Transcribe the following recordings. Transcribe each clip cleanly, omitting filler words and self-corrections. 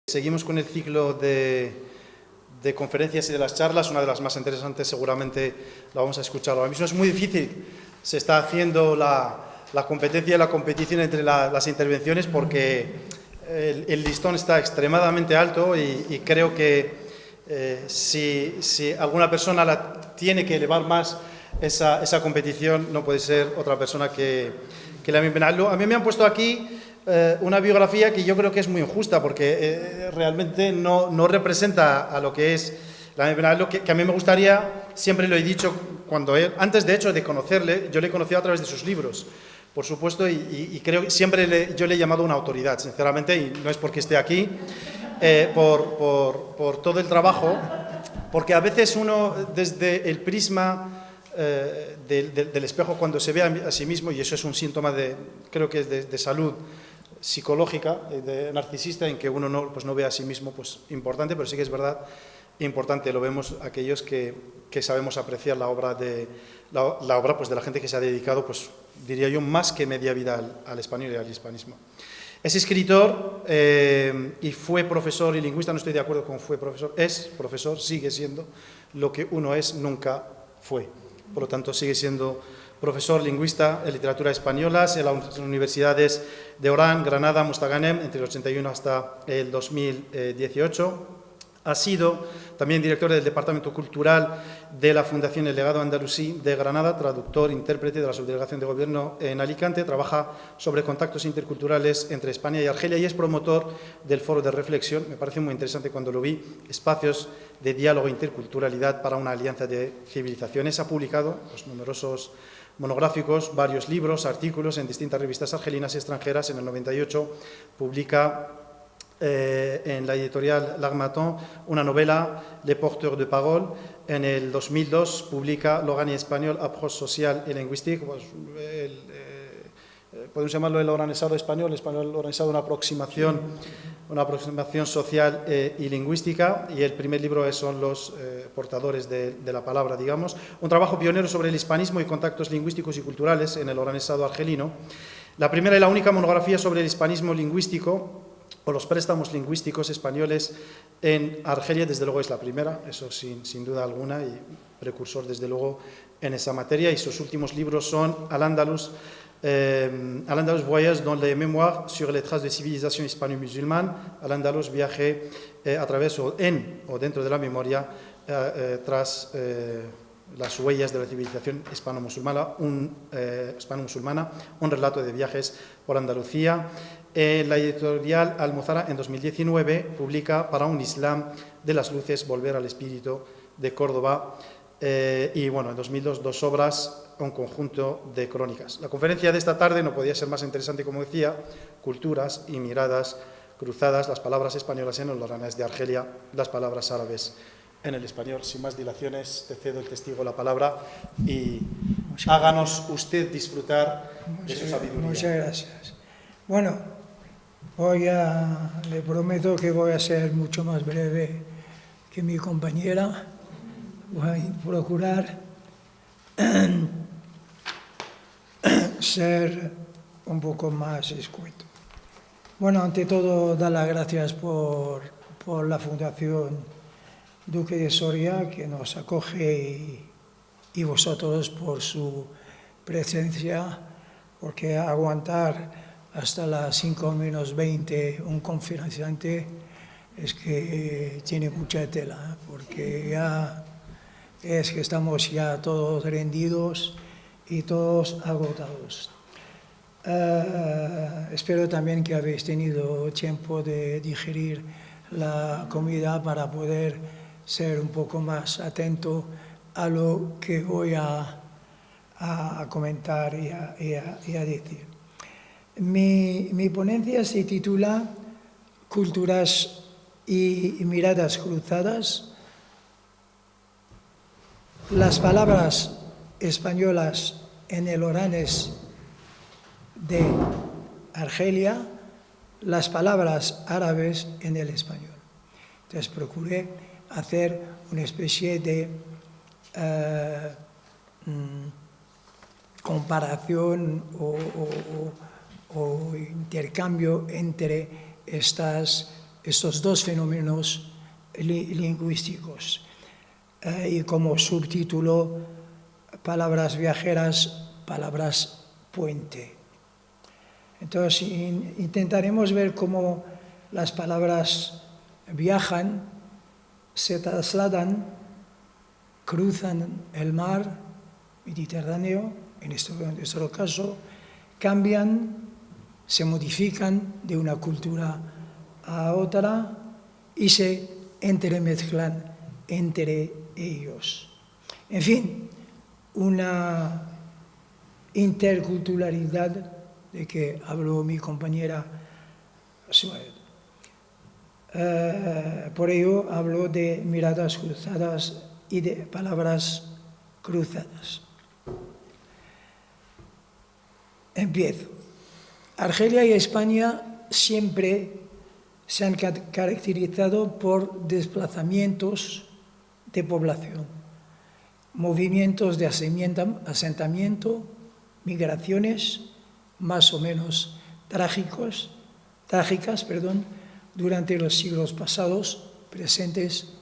Seguimos con el ciclo de conferencias y de las charlas. Una de las más interesantes seguramente la vamos a escuchar ahora mismo. Es muy difícil, se está haciendo la competencia y la competición entre las intervenciones porque el listón está extremadamente alto y creo que si alguna persona tiene que elevar más esa competición, no puede ser otra persona que la misma. A mí me han puesto aquí una biografía que yo creo que es muy injusta porque realmente no representa a lo que es la Benaldo, que a mí me gustaría, siempre lo he dicho, antes de hecho de conocerle, yo le he conocido a través de sus libros, por supuesto, y creo que siempre yo le he llamado una autoridad, sinceramente, y no es porque esté aquí, por todo el trabajo, porque a veces uno desde el prisma del espejo, cuando se ve a sí mismo, y eso es un síntoma creo que es de salud psicológica, de narcisista, en que uno no ve a sí mismo, pues importante, pero sí que es verdad, importante, lo vemos aquellos que sabemos apreciar la obra pues, de la gente que se ha dedicado, pues diría yo, más que media vida al español y al hispanismo. Es escritor y fue profesor y lingüista, no estoy de acuerdo con fue profesor, es profesor, sigue siendo lo que uno es, nunca fue. Por lo tanto, sigue siendo profesor lingüista en literatura española en las universidades de Orán, Granada, Mostaganem, entre el 81 hasta el 2018. Ha sido también director del Departamento Cultural de la Fundación El Legado Andalusí de Granada, traductor, intérprete de la Subdelegación de Gobierno en Alicante, trabaja sobre contactos interculturales entre España y Argelia y es promotor del Foro de Reflexión. Me parece muy interesante cuando lo vi, espacios de diálogo e interculturalidad para una alianza de civilizaciones. Ha publicado numerosos monográficos, varios libros, artículos en distintas revistas argelinas y extranjeras. En el 98 publica en la editorial L'Harmattan una novela, Le Porteur de Parole. En el 2002 publica L'Oran español, approche social et linguistique, pues, podemos llamarlo el oranesado español oranesado, una aproximación social y lingüística, y el primer libro son los portadores de la palabra, digamos, un trabajo pionero sobre el hispanismo y contactos lingüísticos y culturales en el oranesado argelino, la primera y la única monografía sobre el hispanismo lingüístico o los préstamos lingüísticos españoles en Argelia, desde luego es la primera, eso sin duda alguna, y precursor desde luego en esa materia, y sus últimos libros son Al-Andalus Voyage dans les mémoires sur les traces de civilización hispano-musulmane, Al-Andalus viaje a través o dentro de la memoria tras las huellas de la civilización hispano-musulmana, un relato de viajes por Andalucía. La editorial Almozara en 2019 publica Para un Islam de las luces, volver al espíritu de Córdoba, y bueno, en 2002 dos obras, un conjunto de crónicas. La conferencia de esta tarde no podía ser más interesante, como decía, culturas y miradas cruzadas, las palabras españolas en el oranés de Argelia, las palabras árabes en el español. Sin más dilaciones, te cedo el testigo la palabra y háganos usted disfrutar de su sabiduría. Muchas gracias. Bueno, le prometo que voy a ser mucho más breve que mi compañera. Voy a procurar ser un poco más escueto. Bueno, ante todo, dar las gracias por la Fundación Duque de Soria, que nos acoge, y vosotros por su presencia, porque aguantar hasta las 5 menos 20 un conferenciante es que tiene mucha tela, porque ya es que estamos ya todos rendidos y todos agotados. Espero también que habéis tenido tiempo de digerir la comida para poder ser un poco más atento a lo que voy a comentar y a decir. Mi ponencia se titula Culturas y miradas cruzadas. Las palabras españolas en el oranes de Argelia, las palabras árabes en el español. Entonces procuré hacer una especie de comparación o intercambio entre estas estos dos fenómenos lingüísticos. Y como subtítulo, palabras viajeras, palabras puente. Entonces, intentaremos ver cómo las palabras viajan, se trasladan, cruzan el mar Mediterráneo, en nuestro caso, cambian, se modifican de una cultura a otra y se entremezclan entre ellos. En fin, una interculturalidad de que habló mi compañera Suárez. Por ello hablo de miradas cruzadas y de palabras cruzadas. Empiezo. Argelia y España siempre se han caracterizado por desplazamientos de población, movimientos de asentamiento, migraciones más o menos trágicas, durante los siglos pasados, presentes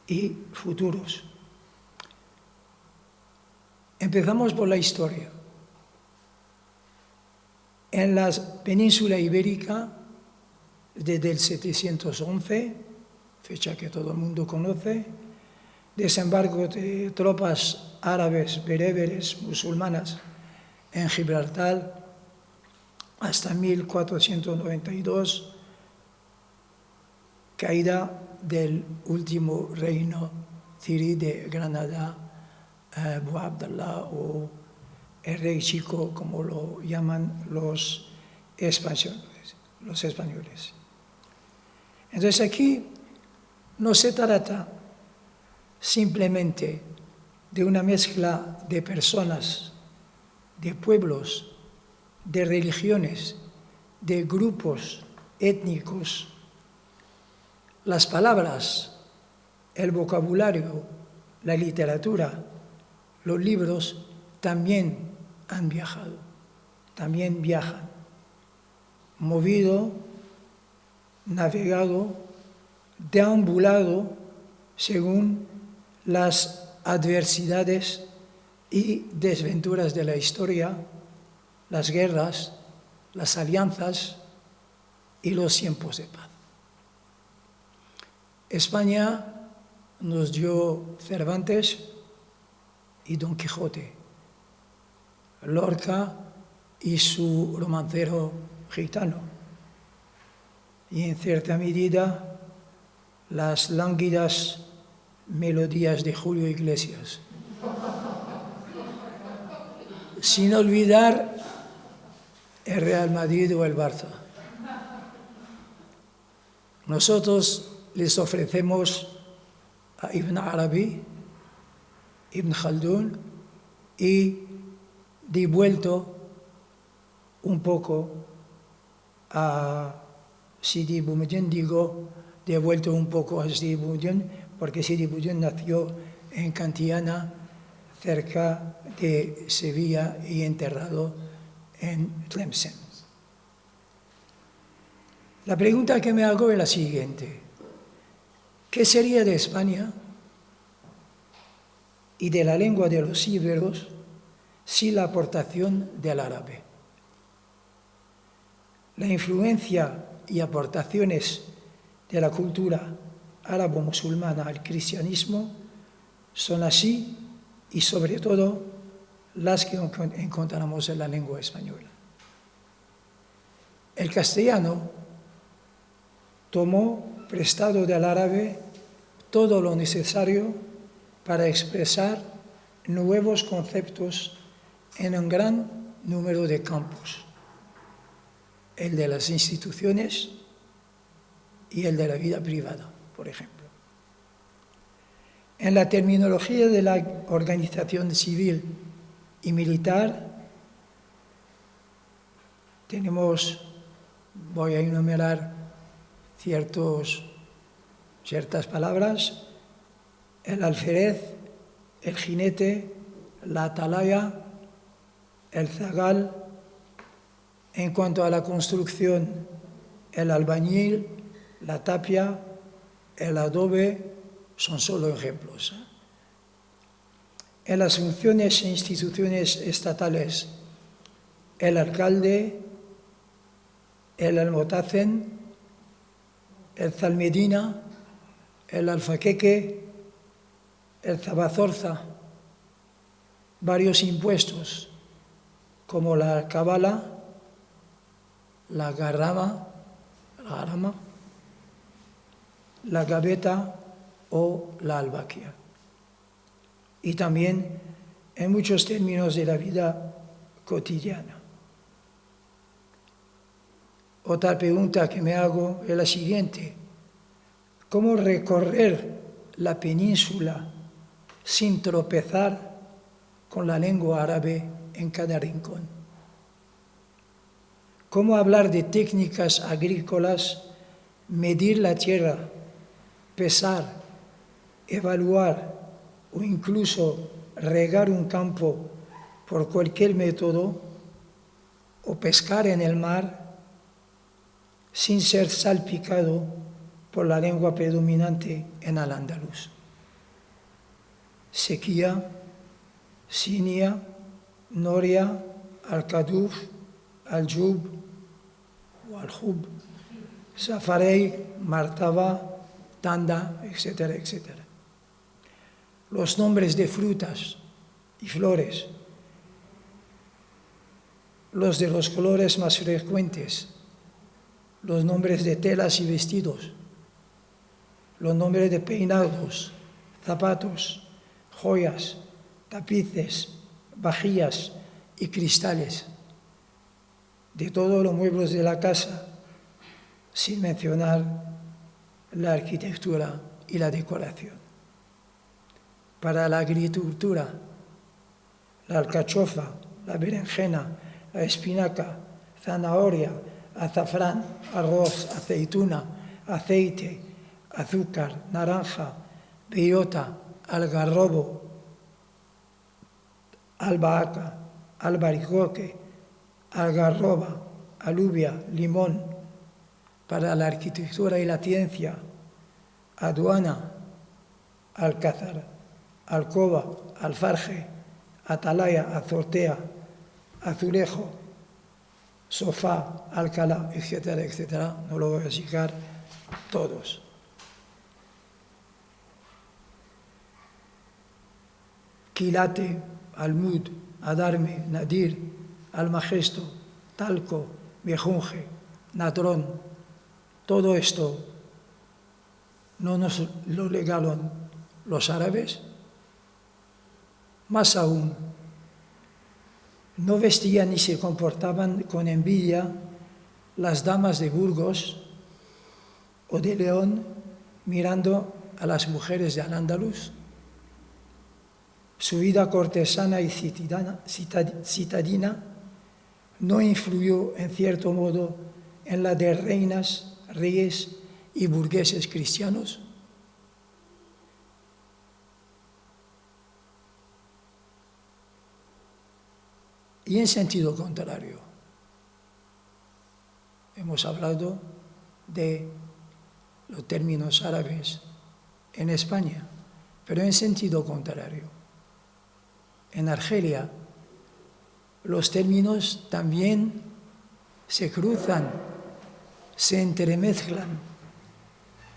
y futuros. Empezamos por la historia. En la península ibérica, desde el 711, fecha que todo el mundo conoce, desembarco de tropas árabes, bereberes, musulmanas en Gibraltar, hasta 1492, caída del último reino zirí de Granada, Abu Abdallah, o el rey chico, como lo llaman los españoles. Entonces aquí no se trata simplemente de una mezcla de personas, de pueblos, de religiones, de grupos étnicos. Las palabras, el vocabulario, la literatura, los libros también han viajado, también viajan, movido, navegado, deambulado según las adversidades y desventuras de la historia, las guerras, las alianzas y los tiempos de paz. España nos dio Cervantes y Don Quijote, Lorca y su romancero gitano, y en cierta medida las lánguidas melodías de Julio Iglesias. Sin olvidar el Real Madrid o el Barça. Nosotros les ofrecemos a Ibn Arabi, Ibn Khaldun, y devuelto un poco a Sidi Boumediene, devuelto un poco a Sidi Boumediene, porque Sidi Boumediene nació en Cantillana, cerca de Sevilla, y enterrado en Tlemcen. La pregunta que me hago es la siguiente: ¿qué sería de España y de la lengua de los íberos sin la aportación del árabe? La influencia y aportaciones de la cultura árabo-musulmana al cristianismo son así, y sobre todo las que encontramos en la lengua española. El castellano tomó prestado del árabe todo lo necesario para expresar nuevos conceptos en un gran número de campos: el de las instituciones y el de la vida privada, por ejemplo. En la terminología de la organización civil y militar voy a enumerar ciertas palabras: el alférez, el jinete, la atalaya, el zagal. En cuanto a la construcción, el albañil, la tapia, el adobe son solo ejemplos. En las funciones e instituciones estatales, el alcalde, el almotacen, el zalmedina, el alfaqueque, el zabazorza, varios impuestos como la alcabala, la garrama, la gaveta o la albaquia. Y también en muchos términos de la vida cotidiana. Otra pregunta que me hago es la siguiente: ¿cómo recorrer la península sin tropezar con la lengua árabe en cada rincón? ¿Cómo hablar de técnicas agrícolas, medir la tierra, pesar, evaluar o incluso regar un campo por cualquier método o pescar en el mar sin ser salpicado por la lengua predominante en el andaluz? Sequía, Sinia, Noria, Al-Kaduf, Al-Jub o Al-Jub, Safarey, Martaba, Tanda, etcétera, etcétera. Los nombres de frutas y flores, los de los colores más frecuentes, los nombres de telas y vestidos, los nombres de peinados, zapatos, joyas, tapices, vajillas y cristales, de todos los muebles de la casa, sin mencionar la arquitectura y la decoración. Para la agricultura, la alcachofa, la berenjena, la espinaca, zanahoria, azafrán, arroz, aceituna, aceite, azúcar, naranja, bellota, algarrobo, albahaca, albaricoque, algarroba, alubia, limón. Para la arquitectura y la ciencia, aduana, alcázar, alcoba, alfarje, atalaya, azotea, azulejo, sofá, alcalá, etcétera, etcétera. No lo voy a citar todos. Quilate, almud, adarme, nadir, almagesto, talco, mejunje, nadrón. Todo esto no nos lo legaron los árabes. Más aún, no vestían ni se comportaban con envidia las damas de Burgos o de León mirando a las mujeres de Al-Ándalus. Su vida cortesana y citadina no influyó en cierto modo en la de reinas, reyes y burgueses cristianos. Y en sentido contrario, hemos hablado de los términos árabes en España, pero en sentido contrario. En Argelia, los términos también se cruzan, se entremezclan,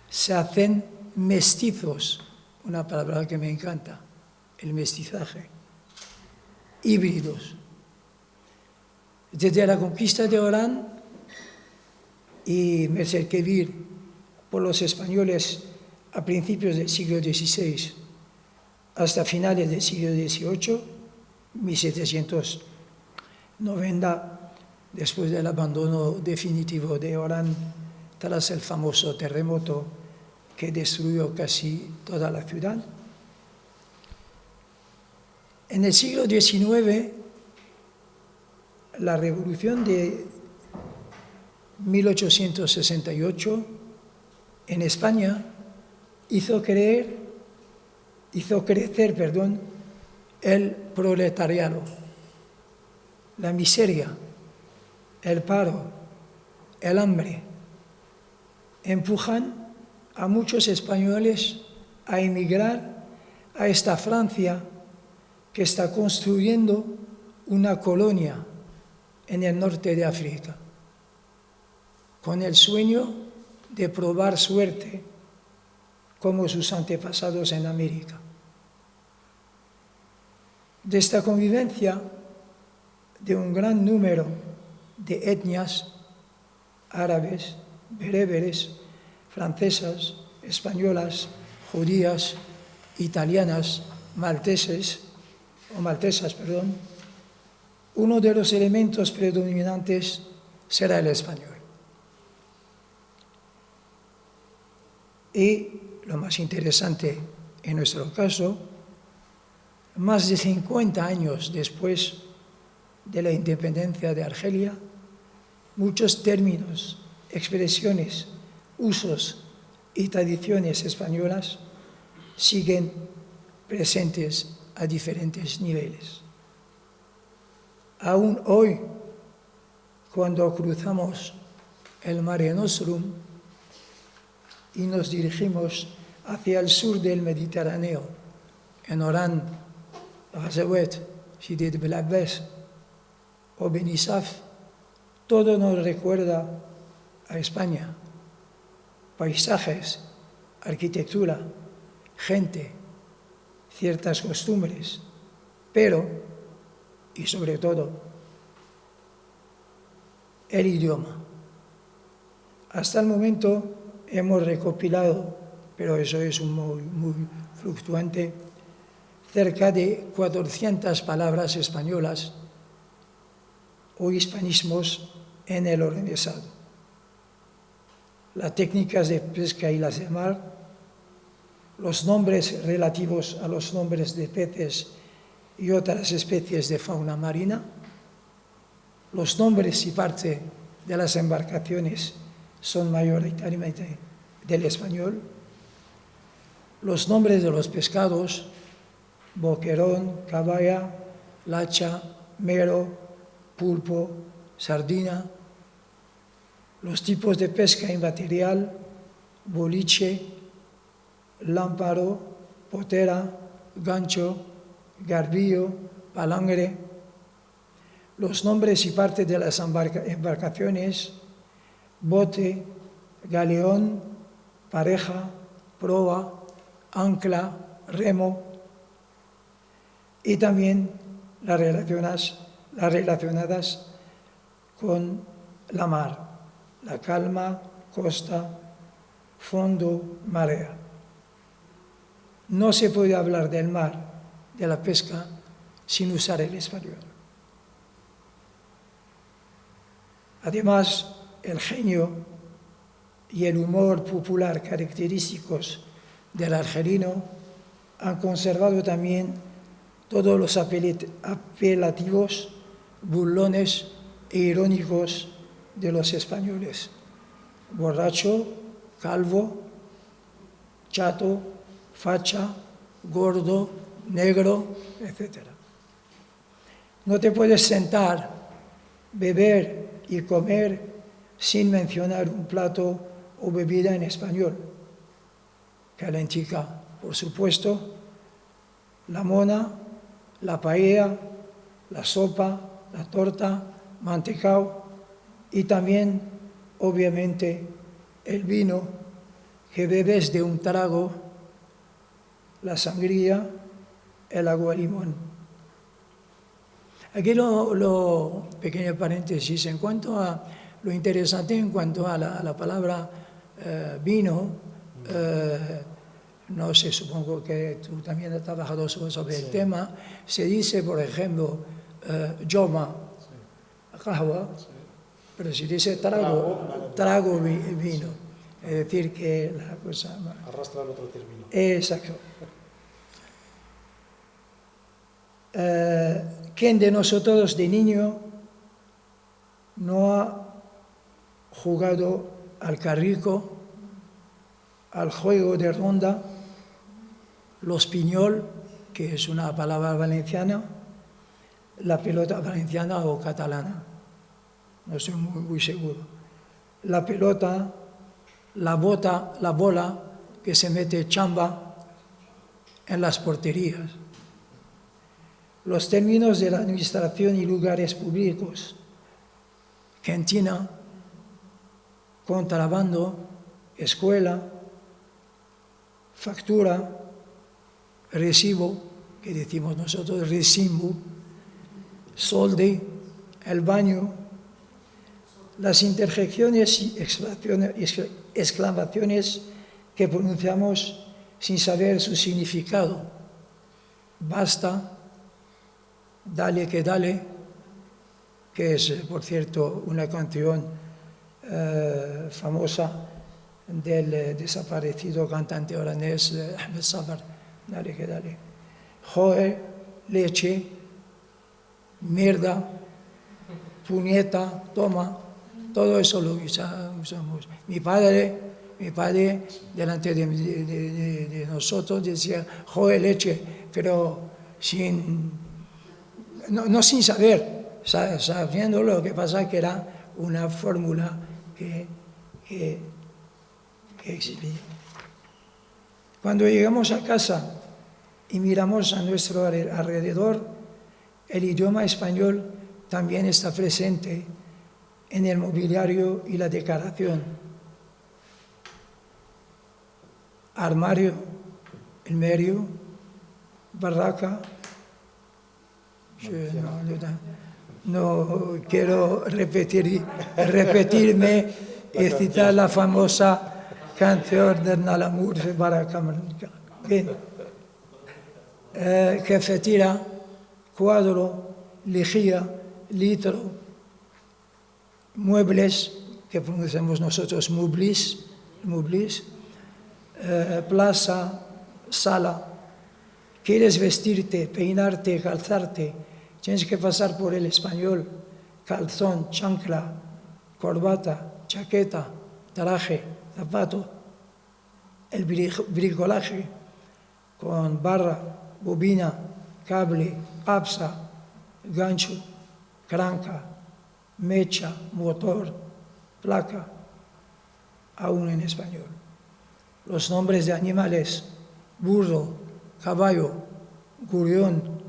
se hacen mestizos, una palabra que me encanta, el mestizaje, híbridos. Desde la conquista de Orán y Mercerquevir por los españoles a principios del siglo XVI hasta finales del siglo XVIII, 1790, después del abandono definitivo de Orán tras el famoso terremoto que destruyó casi toda la ciudad. En el siglo XIX, la revolución de 1868 en España hizo crecer el proletariado, la miseria, el paro, el hambre. empujan a muchos españoles a emigrar a esta Francia que está construyendo una colonia en el norte de África, con el sueño de probar suerte como sus antepasados en América. De esta convivencia de un gran número de etnias árabes, bereberes, francesas, españolas, judías, italianas, maltesas, uno de los elementos predominantes será el español. Y lo más interesante en nuestro caso, más de 50 años después de la independencia de Argelia, muchos términos, expresiones, usos y tradiciones españolas siguen presentes a diferentes niveles. Aún hoy, cuando cruzamos el Mare Nostrum y nos dirigimos hacia el sur del Mediterráneo, en Orán, Ghazouet, Sidi Bel Abbas o Benisaf, todo nos recuerda a España. Paisajes, arquitectura, gente, ciertas costumbres, pero, y sobre todo, el idioma. Hasta el momento hemos recopilado, pero eso es muy fluctuante, cerca de 400 palabras españolas o hispanismos en el oranguesado. Las técnicas de pesca y las de mar, los nombres relativos a los nombres de peces y otras especies de fauna marina, los nombres y parte de las embarcaciones son mayoritariamente del español, los nombres de los pescados, boquerón, caballa, lacha, mero, pulpo, sardina, los tipos de pesca immaterial, boliche, lámparo, potera, gancho, garbillo, palangre, los nombres y parte de las embarcaciones, bote, galeón, pareja, proa, ancla, remo, y también las relacionadas con la mar, la calma, costa, fondo, marea. No se puede hablar del mar, de la pesca, sin usar el español. Además, el genio y el humor popular característicos del argelino han conservado también todos los apelativos, burlones e irónicos de los españoles: borracho, calvo, chato, facha, gordo, negro, etc. No te puedes sentar, beber y comer sin mencionar un plato o bebida en español. Calentica, por supuesto, la mona, la paella, la sopa, la torta, mantecao y también, obviamente, el vino que bebes de un trago, la sangría, el agua limón. Aquí pequeño paréntesis, en cuanto a lo interesante en cuanto a la palabra vino, no sé, supongo que tú también has trabajado sobre el tema, se dice, por ejemplo, yoma, kahwa, pero si dice trago vino, es decir, que la cosa... Arrastra el otro término. Exacto. ¿Quién de nosotros de niño no ha jugado al carrico, al juego de ronda, los piñol, que es una palabra valenciana, la pelota valenciana o catalana? No estoy muy seguro. La pelota, la bola que se mete chamba en las porterías. Los términos de la administración y lugares públicos, cantina, contrabando, escuela, factura, recibo, que decimos nosotros, recibo, solde, el baño, las interjecciones y exclamaciones que pronunciamos sin saber su significado. Basta, dale, que es, por cierto, una canción famosa del desaparecido cantante oranés Ahmed Sabr, dale que dale. Joe, leche, mierda, puñeta, toma, todo eso lo usamos. Mi padre delante de nosotros decía, joe, leche, pero no sin saber, sabiendo lo que pasa, que era una fórmula que existía. Cuando llegamos a casa y miramos a nuestro alrededor, el idioma español también está presente en el mobiliario y la decoración. Armario, armario, barraca. No quiero repetirme y citar la famosa canción de Nalamur de Barraca. Bien. Cafetera, cuadro, lejía, litro, muebles, que pronunciamos nosotros muebles, plaza, sala. Quieres vestirte, peinarte, calzarte, tienes que pasar por el español, calzón, chancla, corbata, chaqueta, traje, zapato, el bricolaje con barra, bobina, cable, capsa, gancho, cranca, mecha, motor, placa, aún en español. Los nombres de animales, burro, caballo, gurión.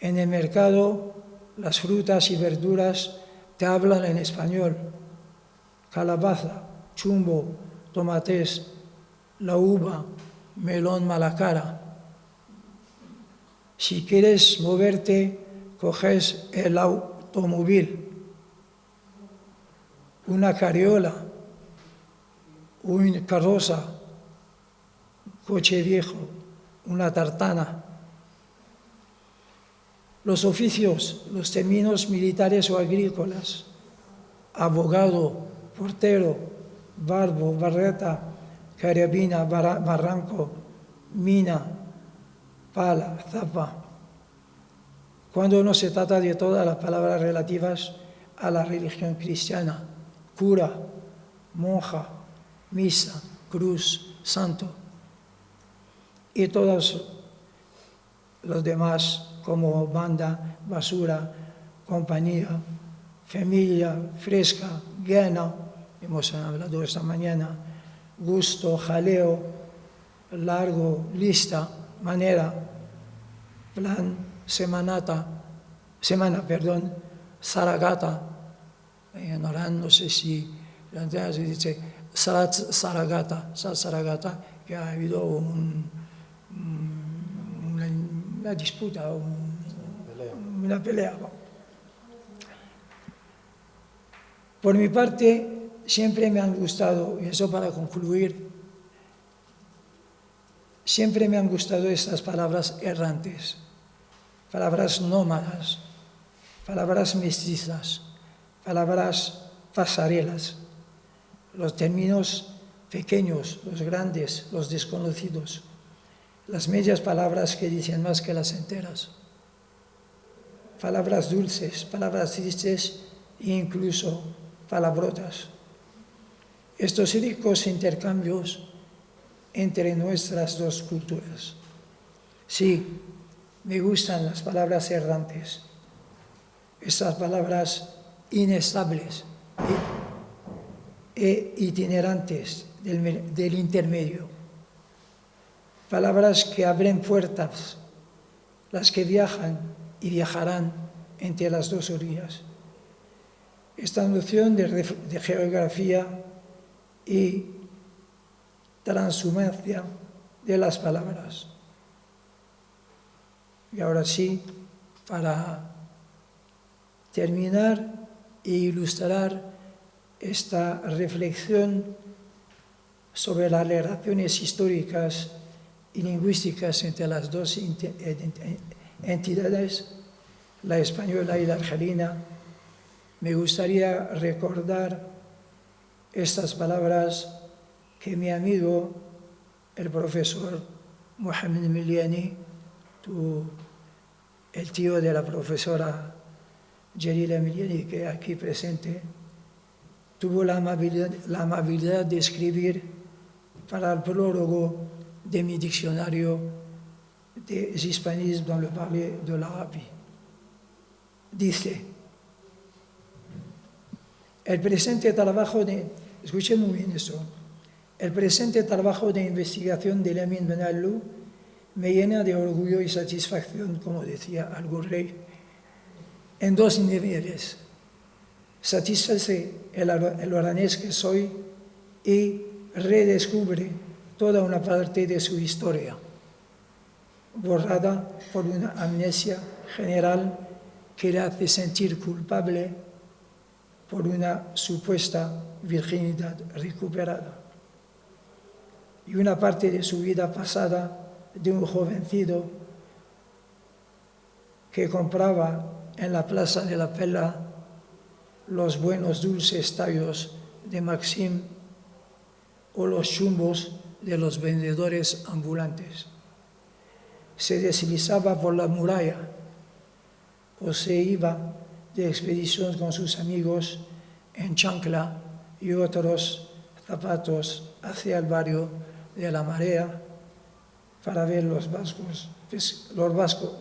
En el mercado, las frutas y verduras te hablan en español. Calabaza, chumbo, tomates, la uva, melón malacara. Si quieres moverte, coges el automóvil, una carriola, una carroza, coche viejo, una tartana. Los oficios, los términos militares o agrícolas, abogado, portero, barbo, barreta, carabina, barranco, mina, pala, zapa. Cuando no se trata de todas las palabras relativas a la religión cristiana, cura, monja, misa, cruz, santo, y todos los demás como banda, basura, compañía, familia, fresca, gana, hemos hablado esta mañana, gusto, jaleo, largo, lista, manera, plan, semana, saragata, en Orán no sé si se dice saragata, que ha habido una disputa, una pelea. Por mi parte, siempre me han gustado, y eso para concluir, siempre me han gustado estas palabras errantes, palabras nómadas, palabras mestizas, palabras pasarelas, los términos pequeños, los grandes, los desconocidos, las medias palabras que dicen más que las enteras, palabras dulces, palabras tristes e incluso palabrotas. Estos ricos intercambios entre nuestras dos culturas. Sí, me gustan las palabras errantes, estas palabras inestables, e itinerantes del intermedio. Palabras que abren puertas, las que viajan y viajarán entre las dos orillas. Esta noción de geografía y transhumancia de las palabras. Y ahora sí, para terminar e ilustrar esta reflexión sobre las relaciones históricas y lingüísticas entre las dos entidades, la española y la argelina, me gustaría recordar estas palabras que mi amigo, el profesor Mohamed Miliani, el tío de la profesora Jalila Miliani, que aquí presente, tuvo la amabilidad de escribir para el prólogo de mi diccionario de hispanisme dans le parler de l'Arabie. Dice, el presente trabajo escuchen muy bien esto, el presente trabajo de investigación de Lamin Ben Allou me llena de orgullo y satisfacción, como decía algún rey, en dos niveles. Satisface el oranés que soy y redescubre toda una parte de su historia, borrada por una amnesia general que le hace sentir culpable por una supuesta virginidad recuperada. Y una parte de su vida pasada de un jovencito que compraba en la Plaza de la Pela los buenos dulces tallos de Maxim o los chumbos de los vendedores ambulantes. Se deslizaba por la muralla o se iba de expedición con sus amigos en chancla y otros zapatos hacia el barrio de la Marea para ver los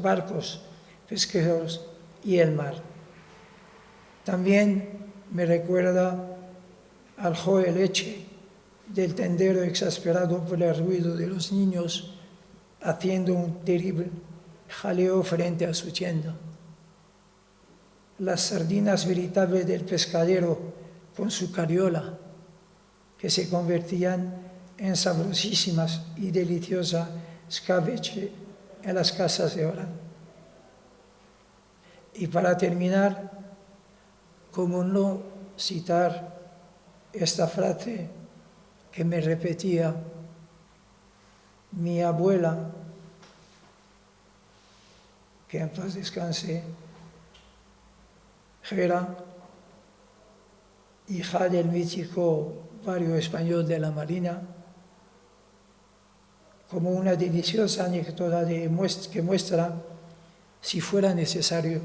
barcos pesqueros y el mar. También me recuerda al Joe Leche del tendero exasperado por el ruido de los niños haciendo un terrible jaleo frente a su tienda. Las sardinas veritables del pescadero con su carriola, que se convertían en sabrosísimas y deliciosas escabeche en las casas de Orán. Y para terminar, ¿cómo no citar esta frase que me repetía mi abuela, que en paz descanse, Gera, hija del mítico barrio español de la Marina, como una deliciosa anécdota que muestra, si fuera necesario,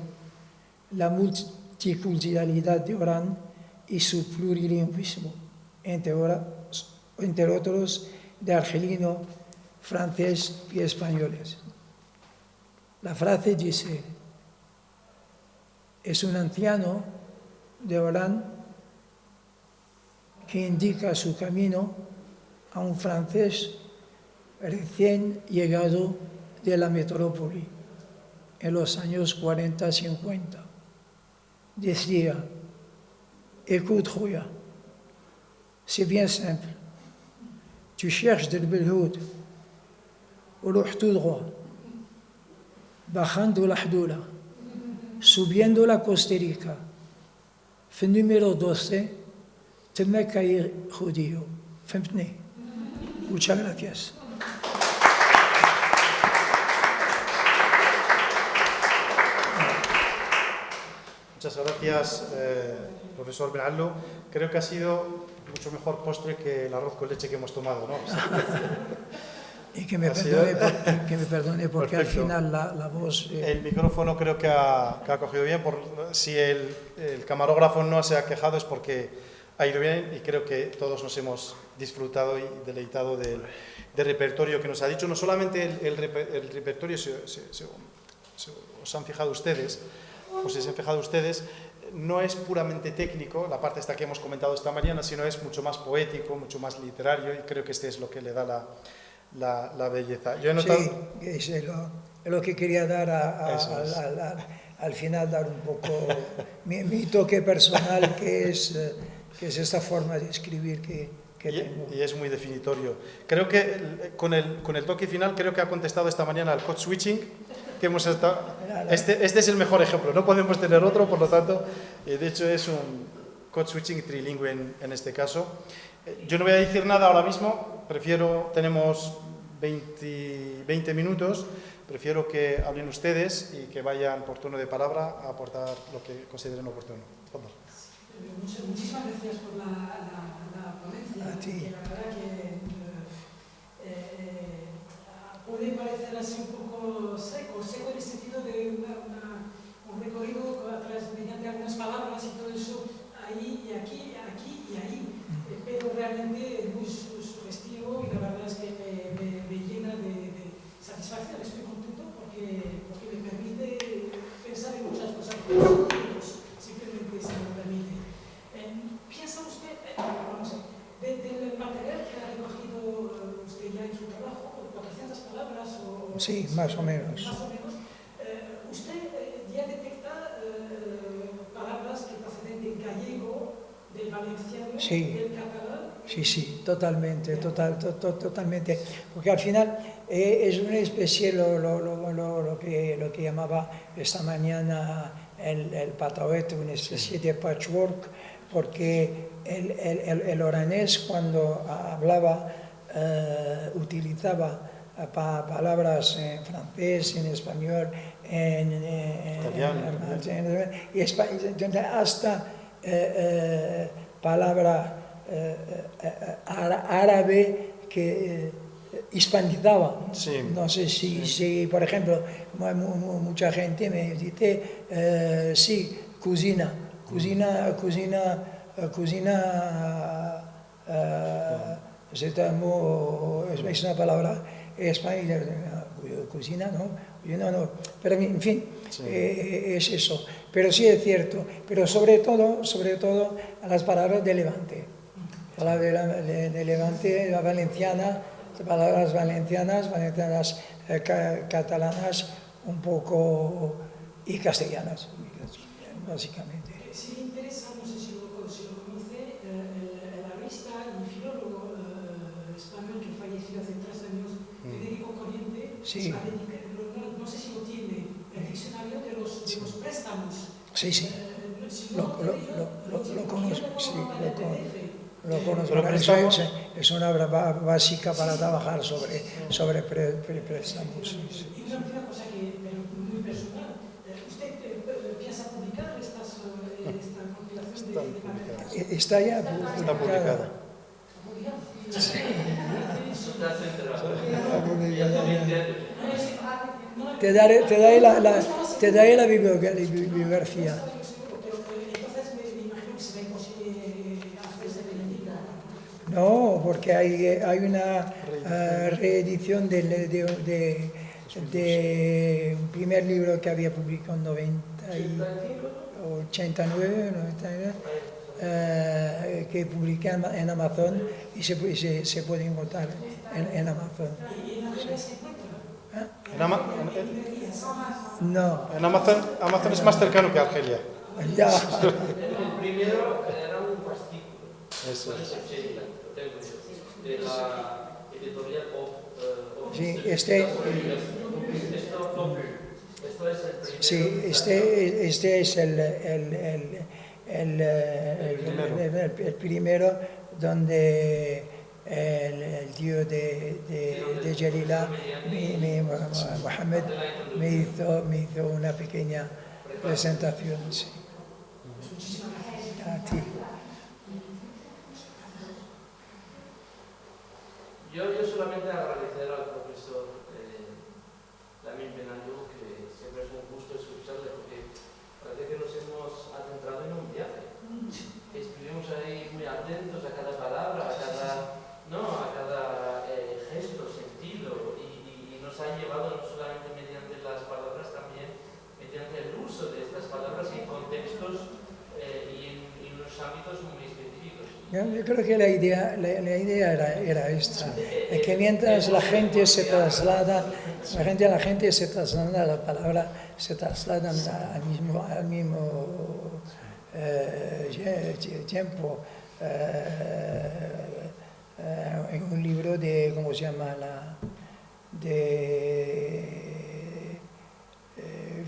la multiculturalidad de Orán y su plurilingüismo, entre otros de argelino, francés y españoles. La frase dice, es un anciano de Orán que indica su camino a un francés recién llegado de la metrópoli en los años 40-50. Decía, écoute, Roya, c'est bien simple. Tu cherches del Belhoud, roux tout droit, bajando la Hdula, subiendo la Costa Rica, في número 12, تمك أي judío. فهمتني? Muchas gracias. Muchas gracias, profesor Ben Allou. Creo que ha sido mucho mejor postre que el arroz con leche que hemos tomado, ¿no? Y que me perdone porque perfecto. Al final la voz... El micrófono creo que ha cogido bien. Si el camarógrafo no se ha quejado es porque ha ido bien y creo que todos nos hemos disfrutado y deleitado del repertorio que nos ha dicho. No solamente el repertorio os han fijado ustedes, no es puramente técnico, la parte esta que hemos comentado esta mañana, sino es mucho más poético, mucho más literario, y creo que este es lo que le da la belleza. Yo he notado... Sí, es lo que quería dar Eso es. al final, dar un poco mi toque personal, que es esta forma de escribir que tengo. Y es muy definitorio. Creo que con el toque final, creo que ha contestado esta mañana al code switching, que hemos estado... Este es el mejor ejemplo, no podemos tener otro, por lo tanto, de hecho es un code switching trilingüe en este caso. Yo no voy a decir nada ahora mismo, tenemos 20 minutos, prefiero que hablen ustedes y que vayan por turno de palabra a aportar lo que consideren oportuno. Por favor. Muchísimas gracias por la ponencia. A ti. La verdad que puede parecer así un poco seco en el sentido de un recorrido a través mediante algunas palabras y todo eso, ahí y aquí y ahí, pero realmente es muy sugestivo y la verdad es que me llena de satisfacción. Estoy contento porque me permite pensar en muchas cosas positivas, simplemente se me permite. ¿Piensa usted, vamos a ver, del material que ha recogido usted ya en su trabajo, 400 palabras o... Sí, más o menos. Más o menos. ¿Usted ya detecta palabras que proceden del gallego, del valenciano, Sí. del catalán? Sí, totalmente, totalmente. Porque al final es una especie, lo que llamaba esta mañana el Pataoete, una especie de patchwork, porque el oranés cuando hablaba utilizaba palabras en francés, en español, en italiano, hasta palabra árabe que hispanizaba. Sí. No sé si, por ejemplo, mucha gente me dice, sí, cocina, es una palabra española, cocina, no, pero en fin, Sí. Es eso. Pero sí es cierto, pero sobre todo a las palabras de Levante. Palabras de Levante, la valenciana, palabras valencianas, catalanas, un poco, y castellanas, básicamente. Sí me interesa, no sé si lo conoce, el artista y filólogo español que falleció hace 3 años, Federico Corriente, Sí. No sé si lo tiene, el diccionario de los préstamos. Sí. Si Lo conozco, sí, lo conozco. Pero Es una obra básica para trabajar sobre préstamos. Sí. Y una última cosa pero muy personal. ¿Usted piensa publicar esta compilación de materiales? Está ya Está publicada. Sí. Te daré la bibliografía. No, porque hay una reedición de un primer libro que había publicado en 89, que publiqué en Amazon y se puede encontrar en Amazon. No. En Amazon es más cercano que Argelia. Ya. El primero era un fascículo. Eso es. De la editorial Sí, Esto es el primero. Sí, este es el primero donde el tío de Jalila, Mohamed, me hizo una pequeña presentación. Sí. A ti. Yo solamente agradecer al profesor Lamin Benalou, que siempre es un gusto escucharle, porque parece que nos hemos adentrado en un viaje. Estuvimos ahí muy atentos a cada palabra, a cada gesto, sentido, y nos ha llevado no solamente mediante las palabras, también mediante el uso de estas palabras en contextos Yo creo que la idea era esta, es que mientras la gente se traslada, la gente se traslada la palabra, se trasladan al mismo tiempo. En un libro de, ¿cómo se llama? De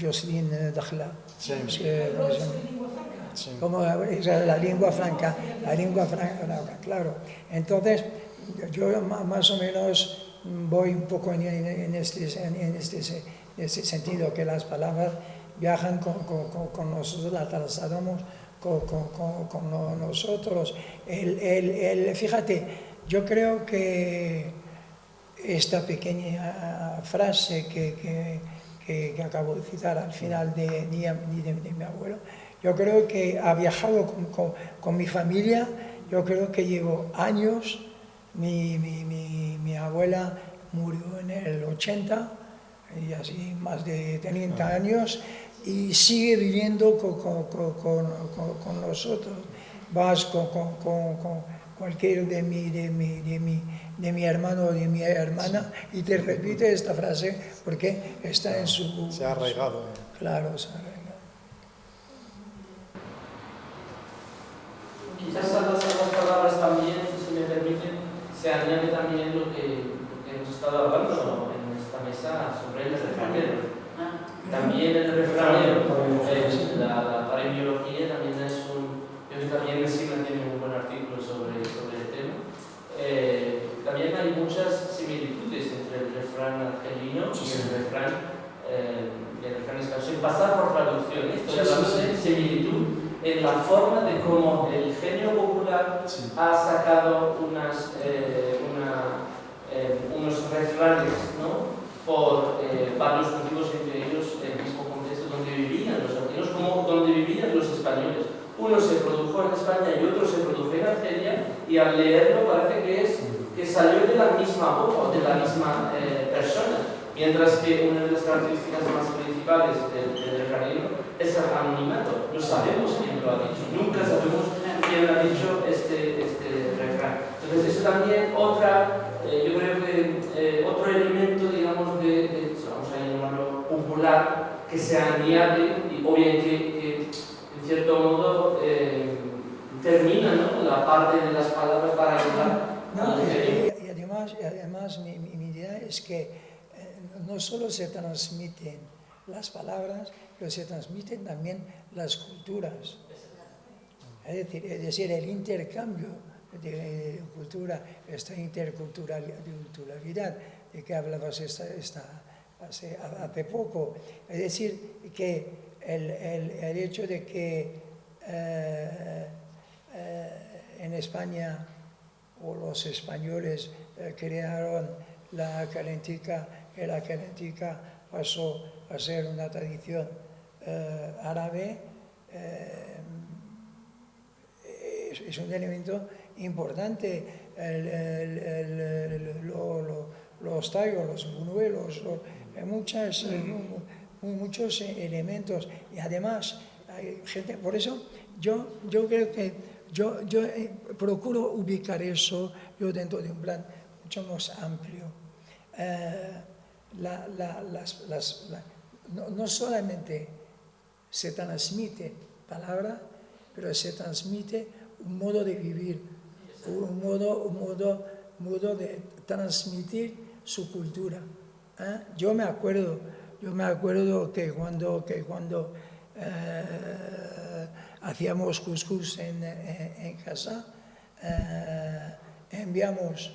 Jocelyn Dakhla. Sí. ¿Cómo se Habló llama? sobre lengua franca. Sí. Como la lengua franca, claro. Entonces, yo más o menos voy un poco en este sentido, que las palabras viajan con nosotros, las trasladamos con nosotros. Fíjate, yo creo que esta pequeña frase que acabo de citar al final de mi abuelo, yo creo que ha viajado con mi familia. Yo creo que llevo años. Mi abuela murió en el 80, y así más de 30 años, y sigue viviendo con nosotros. Vas con cualquier de mi hermano o de mi hermana y te repite esta frase porque está en su... Se ha arraigado. Claro, se ha arraigado. Quizás a las palabras también, si me permiten, se añade también lo que hemos estado hablando en esta mesa sobre el refranero. También el refranero, la paremiología también es yo creo que también Messina tiene un buen artículo sobre el tema. También hay muchas similitudes entre el refrán argelino y el refrán español, sin pasar por traducción. Estoy hablando de similitud en la forma de cómo el genio popular ha sacado unos refranes, ¿no? Por varios motivos, entre ellos el mismo contexto donde vivían los argelinos, como donde vivían los españoles. Uno se produjo en España y otro se produjo en Argelia, y al leerlo parece que salió de la misma boca o de la misma persona. Mientras que una de las características más principales del refranero es el anonimato. No sabemos quién lo ha dicho, nunca sabemos quién ha dicho este refrán. Entonces, eso también yo creo que otro elemento, digamos, vamos a llamarlo popular, que se añade, o bien que en cierto modo termina, ¿no?, la parte de las palabras para ayudar al genio. Y además mi idea es que no solo se transmiten las palabras, pero se transmiten también las culturas. Es decir, el intercambio de cultura, esta interculturalidad de que hablabas hace poco. Es decir, que el hecho de que en España o los españoles crearon la calentica, que la calentica pasó a ser una tradición árabe, es un elemento importante. Los tallos, los buñuelos, muchos elementos. Y además hay gente, por eso yo creo que yo procuro ubicar eso dentro de un plan mucho más amplio. No solamente se transmite palabra, pero se transmite un modo de vivir, un modo de transmitir su cultura. Yo me acuerdo que cuando hacíamos couscous en casa, enviamos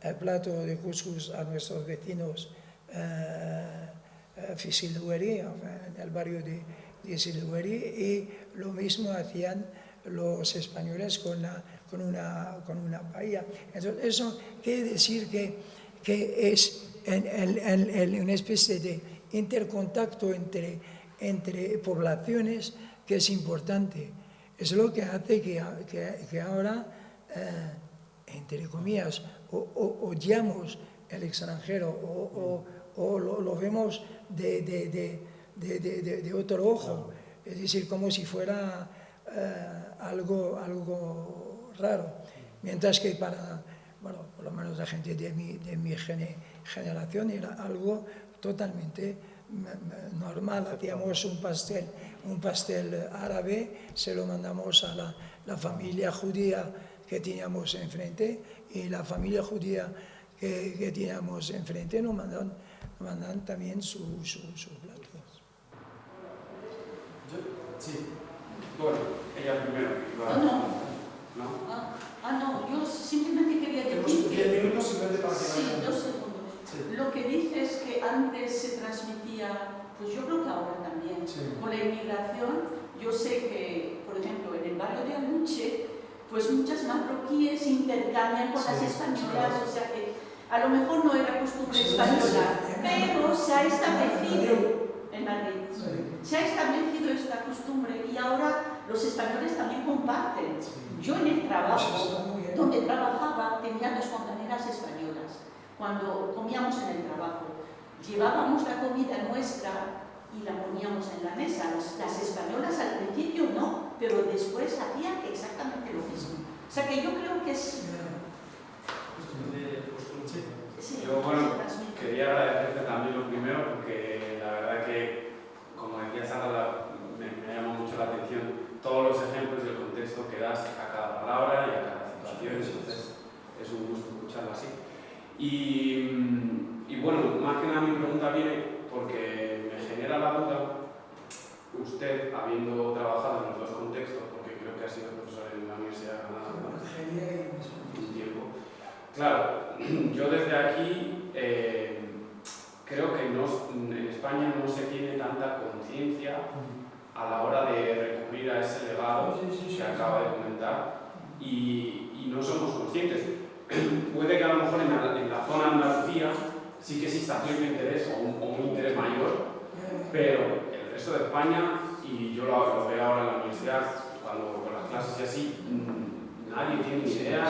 el plato de couscous a nuestros vecinos Fisildueri, en el barrio de Fisildueri, y lo mismo hacían los españoles con una paella. Entonces, eso quiere decir que es una especie de intercontacto entre poblaciones que es importante. Es lo que hace que ahora, entre comillas, odiamos el extranjero o lo vemos de otro ojo. Es decir, como si fuera algo raro. Mientras que para, bueno, por lo menos la gente de mi generación era algo totalmente normal. Hacíamos un pastel árabe, se lo mandamos a la familia judía que teníamos enfrente, y la familia judía que teníamos enfrente nos mandan también sus platos. Sí. Bueno, ella primero. ¿No? No, yo simplemente quería decir que... 10 minutos simplemente para que... Sí, 2 segundos. Sí. Lo que dices que antes se transmitía, pues yo creo que ahora también, con la inmigración. Yo sé que, por ejemplo, en el barrio de Aluche, pues muchas marroquíes intercambian con las españolas, o sea que a lo mejor no era costumbre española, pero se ha establecido en Madrid. Se ha establecido esta costumbre y ahora los españoles también comparten. Yo en el trabajo, donde trabajaba, tenía 2 fontaneras españolas. Cuando comíamos en el trabajo, llevábamos la comida nuestra y la poníamos en la mesa. Las españolas al principio no, pero después hacían exactamente lo mismo. O sea que yo creo que es... Sí, yo, bueno, quería agradecerte también lo primero, porque la verdad que, como decía Sara, me llama mucho la atención todos los ejemplos y el contexto que das a cada palabra y a cada situación, entonces es un gusto escucharlo así. Y bueno, más que nada mi pregunta viene porque me genera la duda, usted habiendo trabajado en los 2 contextos, porque creo que ha sido profesor en la Universidad de Granada un tiempo. Claro, yo desde aquí creo que en España no se tiene tanta conciencia a la hora de recurrir a ese legado que acaba de comentar y no somos conscientes. Puede que a lo mejor en la zona Andalucía sí que exista cierto interés o un interés mayor, pero el resto de España, y yo lo veo ahora en la universidad, cuando con las clases y así, nadie tiene ni idea,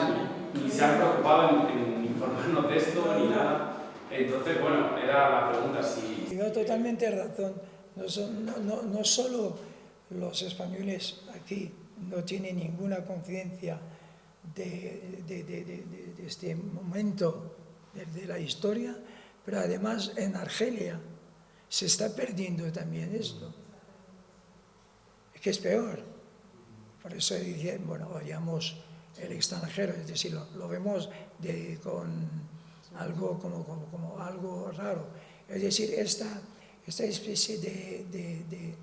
ni se ha preocupado en informarnos de esto, ni nada. Entonces, bueno, era la pregunta si... Tiene totalmente razón. No solo los españoles aquí no tienen ninguna conciencia de este momento de la historia, pero además en Argelia se está perdiendo también esto. Es que es peor. Por eso dicen, bueno, odiamos el extranjero, es decir, lo vemos con algo como algo raro. Es decir, esta especie de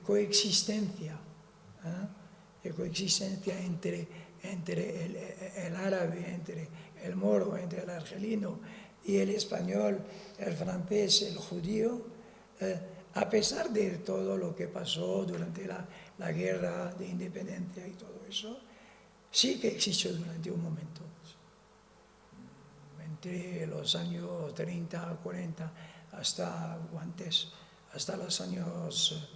coexistencia, de coexistencia entre el árabe, entre el moro, entre el argelino y el español, el francés, el judío, a pesar de todo lo que pasó durante la guerra de independencia y todo eso, sí que existió durante un momento. Entre los años 30, 40, hasta los años,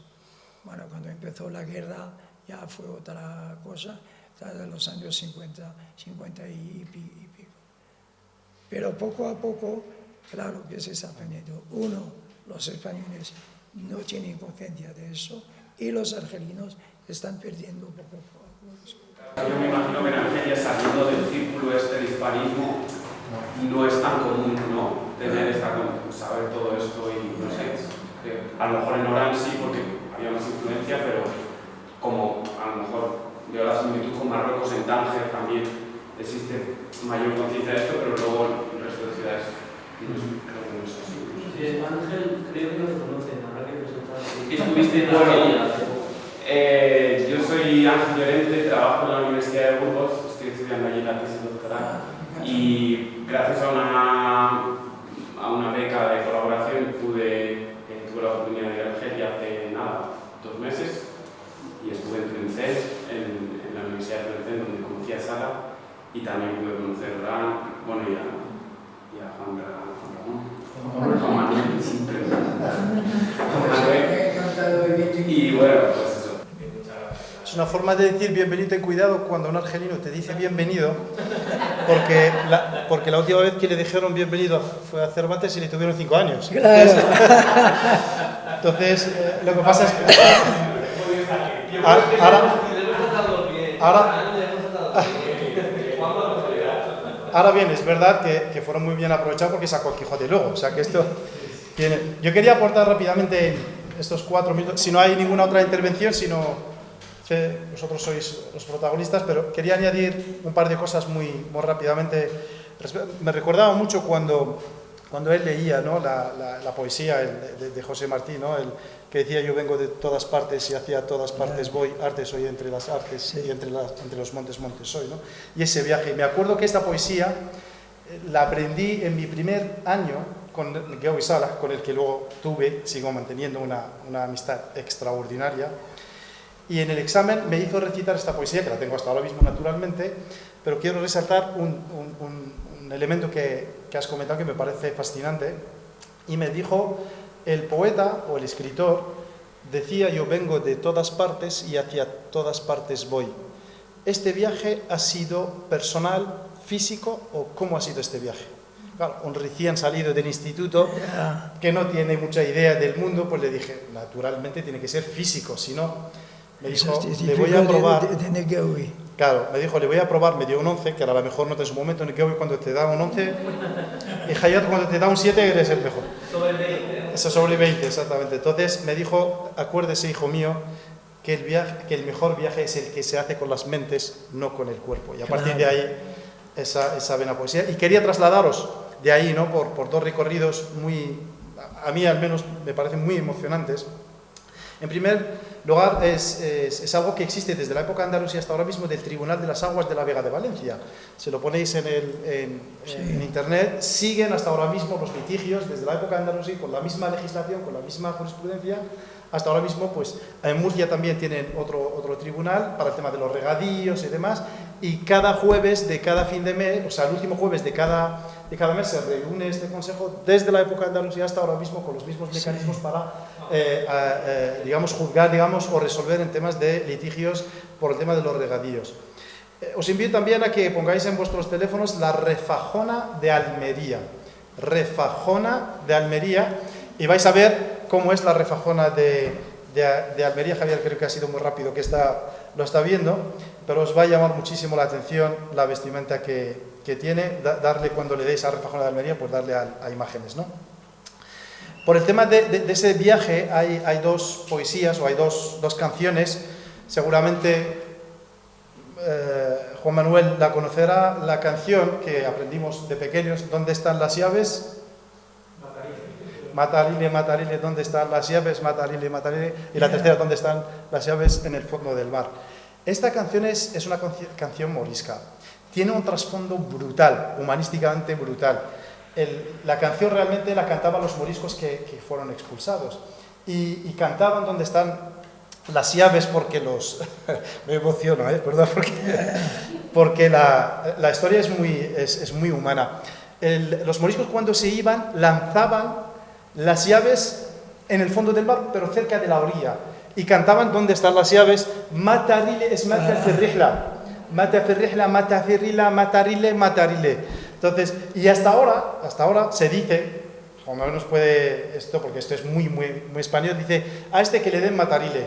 bueno, cuando empezó la guerra ya fue otra cosa, hasta los años 50 y pico. Pero poco a poco, claro que se está aprendiendo. Los españoles no tienen conciencia de eso y los argelinos están perdiendo poco a poco. Yo me imagino que en Argelia, saliendo del círculo este de hispanismo, no es tan común, ¿no? Saber todo esto y no sé. A lo mejor en Orán sí, porque había más influencia, pero como a lo mejor veo la similitud con Marruecos, en Tánger también existe mayor conciencia de esto, pero luego en el resto de ciudades creo que no es así. Ángel, creo que no te conocen, habrá que presentarte. ¿Estuviste en Argelia hace poco? Yo soy Ángel Llorente, trabajo en la Universidad de Burgos, estoy estudiando allí la tesis doctoral y gracias a una beca de colaboración tuve la oportunidad de ir a Argelia hace 2 meses y estuve en Tlemcen, en la Universidad de Tlemcen, donde conocí a Sara y también pude conocer a Orán, bueno, y a Juan Ramón. Juan Manuel, siempre. Y bueno, pues eso. Es una forma de decir bienvenido, ten cuidado cuando un argelino te dice bienvenido, porque la última vez que le dijeron bienvenido fue a Cervantes y le tuvieron 5 años. Claro. Entonces, lo que pasa es que... Ahora bien, es verdad que fueron muy bien aprovechados porque sacó el Quijote luego, o sea que esto tiene... Yo quería aportar rápidamente estos 4 minutos, si no hay ninguna otra intervención, si no, vosotros sois los protagonistas, pero quería añadir un par de cosas muy rápidamente. Me recordaba mucho cuando él leía, ¿no?, la poesía de José Martí, ¿no?, el que decía: yo vengo de todas partes y hacia todas partes voy, arte soy entre las artes, sí, y entre los montes, montes soy, ¿no? Y ese viaje, me acuerdo que esta poesía la aprendí en mi primer año con Georg Sala, con el que luego sigo manteniendo una amistad extraordinaria, y en el examen me hizo recitar esta poesía, que la tengo hasta ahora mismo naturalmente, pero quiero resaltar un elemento que has comentado que me parece fascinante, y me dijo: el poeta o el escritor decía: yo vengo de todas partes y hacia todas partes voy. ¿Este viaje ha sido personal, físico, o cómo ha sido este viaje? Claro, un recién salido del instituto que no tiene mucha idea del mundo, pues le dije: naturalmente tiene que ser físico, si no... Me dijo: le voy a probar... Claro, me dijo: le voy a probar, me dio un 11, que era la mejor nota en su momento. En el que cuando te da un 11, y Hayat cuando te da un 7 eres el mejor. Sobre 20. Eso, sobre 20, exactamente. Entonces me dijo: acuérdese, hijo mío, que el mejor viaje es el que se hace con las mentes, no con el cuerpo. Y a partir de ahí, esa buena poesía. Y quería trasladaros de ahí, ¿no?, por 2 recorridos muy, a mí al menos, me parecen muy emocionantes. En primer lugar, es algo que existe desde la época de Andalucía hasta ahora mismo, del Tribunal de las Aguas de la Vega de Valencia. Se lo ponéis en internet. Siguen hasta ahora mismo los litigios desde la época de Andalucía, con la misma legislación, con la misma jurisprudencia. Hasta ahora mismo, pues en Murcia también tienen otro tribunal para el tema de los regadíos y demás, y cada jueves de cada fin de mes, o sea, el último jueves de cada mes se reúne este consejo desde la época de Andalucía hasta ahora mismo, con los mismos mecanismos para, digamos, juzgar, digamos, o resolver en temas de litigios por el tema de los regadíos. Os invito también a que pongáis en vuestros teléfonos la Refajona de Almería. Refajona de Almería, y vais a ver cómo es la Refajona de Almería. Javier creo que ha sido muy rápido, que lo está viendo, pero os va a llamar muchísimo la atención la vestimenta que tiene. Darle, cuando le deis a Refajona de Almería, pues darle a imágenes, ¿no? Por el tema de ese viaje hay 2 poesías, o hay dos canciones. Seguramente Juan Manuel la conocerá, la canción que aprendimos de pequeños: ¿dónde están las llaves? Matarile, matarile, ¿dónde están las llaves? Matarile, matarile. Y la tercera: ¿dónde están las llaves? En el fondo del mar. Esta canción es una canción morisca. Tiene un trasfondo brutal, humanísticamente brutal. La canción realmente la cantaban los moriscos que fueron expulsados. Y cantaban dónde están las llaves, porque me emociono, perdón, porque la historia es muy humana. Los moriscos, cuando se iban, lanzaban las llaves en el fondo del mar, pero cerca de la orilla, y cantaban dónde están las llaves. Matarile es mata ferrihla, mata ferrihla, mata ferrila, matarile, matarile. Entonces, y hasta ahora se dice, Juan Manuel nos puede esto, porque esto es muy español, dice: a este que le den matarile.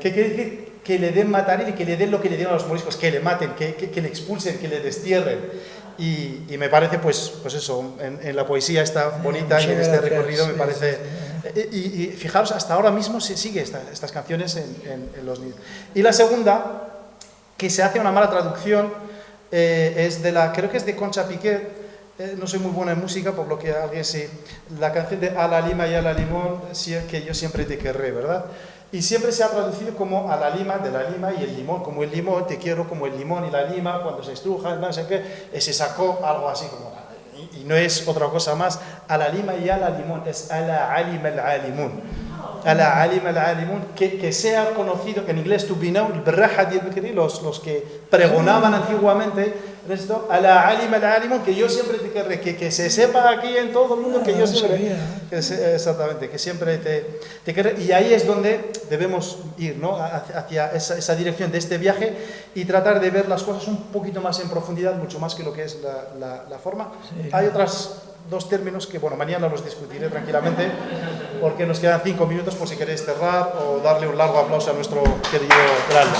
¿Qué quiere decir? Que le den matarile, que le den lo que le dieron a los moriscos, que le maten, que le expulsen, que le destierren. Y me parece, pues eso, en la poesía está bonita, y en este recorrido me parece... Y fijaros, hasta ahora mismo se sigue estas canciones en los niños. Y la segunda, que se hace una mala traducción, es creo que es de Concha Piqué. No soy muy buena en música, por lo que alguien sí. La canción de A la lima y a la limón, que yo siempre te querré, ¿verdad? Y siempre se ha traducido como a la lima, de la lima, y el limón, como el limón, te quiero como el limón y la lima, cuando se estruja, no sé qué, se sacó algo así como... Y no es otra cosa más, a la lima y a la limón, es a la alim al alimun. A la alim al alimun, que sea conocido, que en inglés, to be known, los que pregonaban antiguamente, esto, a la alima al alimun, que yo siempre te querré, que se sepa aquí en todo el mundo que yo siempre, exactamente, que siempre te querré, y ahí es donde debemos ir, ¿no? Hacia esa dirección de este viaje y tratar de ver las cosas un poquito más en profundidad, mucho más que lo que es la forma. Sí. Hay otras dos términos que, bueno, mañana los discutiré tranquilamente, porque nos quedan 5 minutos por si queréis cerrar o darle un largo aplauso a nuestro querido Graldo.